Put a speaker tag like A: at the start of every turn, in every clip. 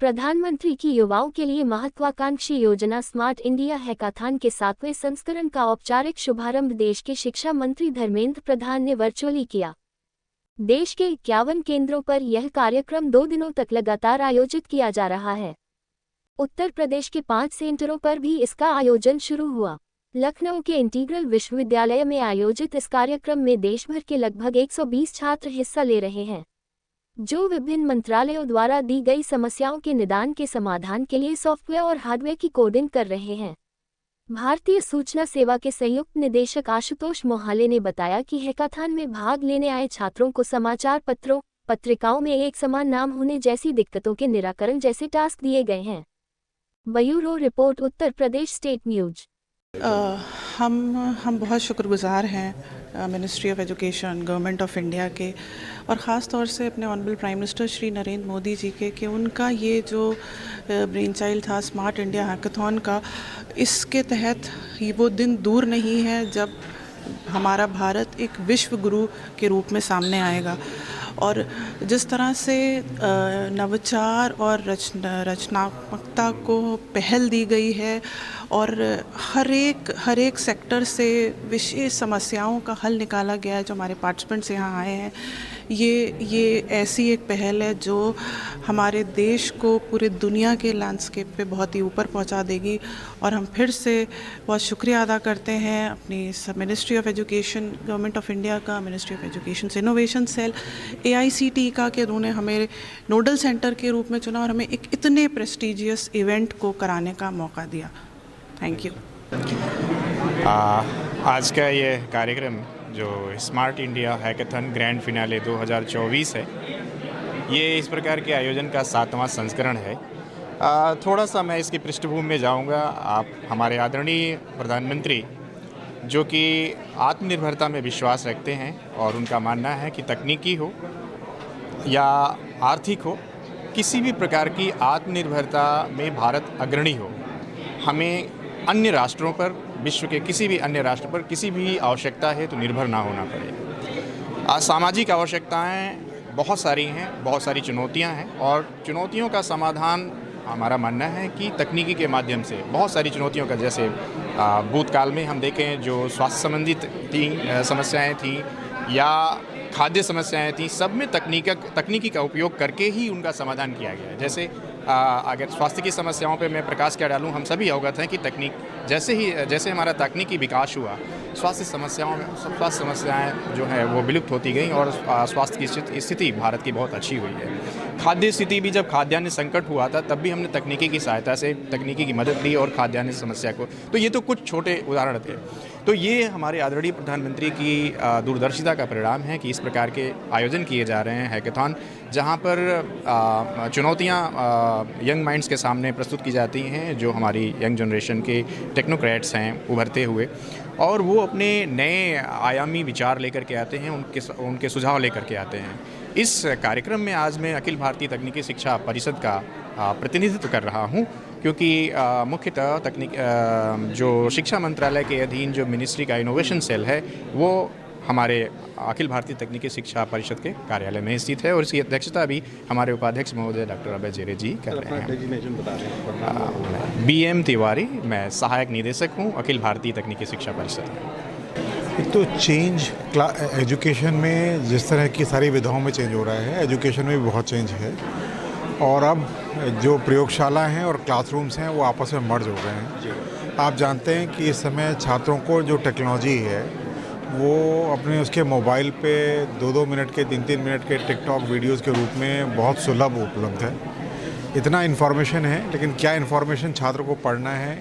A: प्रधानमंत्री की युवाओं के लिए महत्वाकांक्षी योजना स्मार्ट इंडिया हैकाथॉन के 7वें संस्करण का औपचारिक शुभारंभ देश के शिक्षा मंत्री धर्मेंद्र प्रधान ने वर्चुअली किया। देश के 51 केंद्रों पर यह कार्यक्रम 2 दिनों तक लगातार आयोजित किया जा रहा है। उत्तर प्रदेश के 5 सेंटरों पर भी इसका आयोजन शुरू हुआ। लखनऊ के इंटीग्रल विश्वविद्यालय में आयोजित इस कार्यक्रम में देश भर के लगभग 120 छात्र हिस्सा ले रहे हैं, जो विभिन्न मंत्रालयों द्वारा दी गई समस्याओं के निदान के समाधान के लिए सॉफ्टवेयर और हार्डवेयर की कोडिंग कर रहे हैं। भारतीय सूचना सेवा के संयुक्त निदेशक आशुतोष मोहाले ने बताया कि हैकाथॉन में भाग लेने आए छात्रों को समाचार पत्रों, पत्रिकाओं में एक समान नाम होने जैसी दिक्कतों के निराकरण जैसे टास्क दिए गए हैं। Bureau report, Uttar Pradesh state news.
B: हम बहुत शुक्रगुजार हैं ministry of education, government of India के, और ख़ास तौर से अपने honourable prime minister Shri Narendra Modi ji के, कि उनका ये जो ब्रेन चाइल्ड था स्मार्ट इंडिया हैकाथॉन का, इसके तहत ही वो दिन दूर नहीं है जब हमारा भारत एक विश्व गुरु के रूप में सामने आएगा। और जिस तरह से नवाचार और रचनात्मकता को पहल दी गई है और हर एक सेक्टर से विशेष समस्याओं का हल निकाला गया है, जो हमारे पार्टिसिपेंट्स यहाँ आए हैं, ये ऐसी एक पहल है जो हमारे देश को पूरे दुनिया के लैंडस्केप पे बहुत ही ऊपर पहुँचा देगी। और हम फिर से बहुत शुक्रिया अदा करते हैं अपनी ministry of education, government of India का, मिनिस्ट्री ऑफ एजुकेशन से इनोवेशन सेल, AICTE का, कि उन्होंने हमें नोडल सेंटर के रूप में चुना और हमें एक इतने प्रेस्टिजियस इवेंट को कराने का मौका दिया। Thank you.
C: आज का ये कार्यक्रम जो smart India hackathon grand finale 2024 है, ये इस प्रकार के आयोजन का 7वां संस्करण है। थोड़ा सा मैं इसकी पृष्ठभूमि में जाऊंगा। आप हमारे आदरणीय प्रधानमंत्री, जो कि आत्मनिर्भरता में विश्वास रखते हैं और उनका मानना है कि तकनीकी हो या आर्थिक हो, किसी भी प्रकार की आत्मनिर्भरता में भारत अग्रणी हो। हमें अन्य राष्ट्रों पर, विश्व के किसी भी अन्य राष्ट्र पर किसी भी आवश्यकता है तो निर्भर ना होना पड़े। सामाजिक आवश्यकताएं बहुत सारी हैं, बहुत सारी चुनौतियां हैं, और चुनौतियों का समाधान हमारा मानना है कि तकनीकी के माध्यम से बहुत सारी चुनौतियों का, जैसे भूतकाल में हम देखें जो स्वास्थ्य संबंधित समस्याएं थीं या खाद्य समस्याएं थीं, सब में तकनीकी का उपयोग करके ही उनका समाधान किया गया है। जैसे अगर स्वास्थ्य की समस्याओं पे मैं प्रकाश क्या डालूं, हम सभी अवगत हैं कि तकनीक जैसे हमारा तकनीकी विकास हुआ, स्वास्थ्य समस्याएं जो है वो विलुप्त होती गई और स्वास्थ्य की स्थिति भारत की बहुत अच्छी हुई है। खाद्य स्थिति भी, जब खाद्यान्न संकट हुआ था, तब भी हमने तकनीकी की सहायता से तकनीकी की मदद ली और खाद्यान्न समस्या को, तो ये तो कुछ छोटे उदाहरण थे। तो ये हमारे आदरणीय प्रधानमंत्री की दूरदर्शिता का परिणाम है कि इस प्रकार के आयोजन किए जा रहे हैं हैकाथॉन, जहाँ पर चुनौतियाँ यंग माइंड्स के सामने प्रस्तुत की जाती हैं, जो हमारी यंग जनरेशन के टेक्नोक्रेट्स हैं उभरते हुए, और वो अपने नए आयामी विचार लेकर के आते हैं, उनके सुझाव लेकर के आते हैं। इस कार्यक्रम में आज मैं अखिल भारतीय तकनीकी शिक्षा परिषद का प्रतिनिधित्व कर रहा हूँ, क्योंकि मुख्यतः जो शिक्षा मंत्रालय के अधीन जो मिनिस्ट्री का इनोवेशन सेल है, वो हमारे अखिल भारतीय तकनीकी शिक्षा परिषद के कार्यालय में स्थित है, और इसकी अध्यक्षता भी हमारे उपाध्यक्ष महोदय डॉक्टर अभय जेरे जी कर रहे हैं। BM तिवारी, मैं सहायक निदेशक हूँ अखिल भारतीय तकनीकी शिक्षा परिषद में।
D: एक तो चेंज एजुकेशन में जिस तरह की सारी विधाओं में चेंज हो रहा है, एजुकेशन में भी बहुत चेंज है, और अब जो प्रयोगशाला हैं और क्लासरूम्स हैं वो आपस में मर्ज हो गए हैं। आप जानते हैं कि इस समय छात्रों को जो टेक्नोलॉजी है वो अपने उसके मोबाइल पे 2-2 मिनट के, 3-3 मिनट के टिकटॉक वीडियोस के रूप में बहुत सुलभ उपलब्ध है। इतना इन्फॉर्मेशन है, लेकिन क्या इन्फॉर्मेशन छात्र को पढ़ना है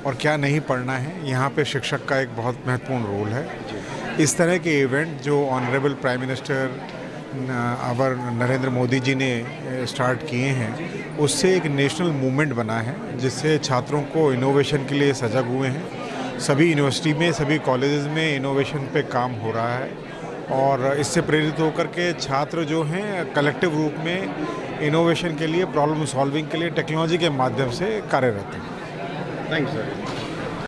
D: और क्या नहीं पढ़ना है, यहाँ पे शिक्षक का एक बहुत महत्वपूर्ण रोल है। इस तरह के इवेंट जो honourable prime minister our Narendra Modi ji ने स्टार्ट किए हैं, उससे एक नेशनल मूवमेंट बना है, जिससे छात्रों को इनोवेशन के लिए सजग हुए हैं। सभी यूनिवर्सिटी में, सभी कॉलेजेस में इनोवेशन पे काम हो रहा है, और इससे प्रेरित होकर के छात्र जो हैं कलेक्टिव रूप में इनोवेशन के लिए, प्रॉब्लम सॉल्विंग के लिए टेक्नोलॉजी के माध्यम से कार्यरत हैं।
E: Thank you sir.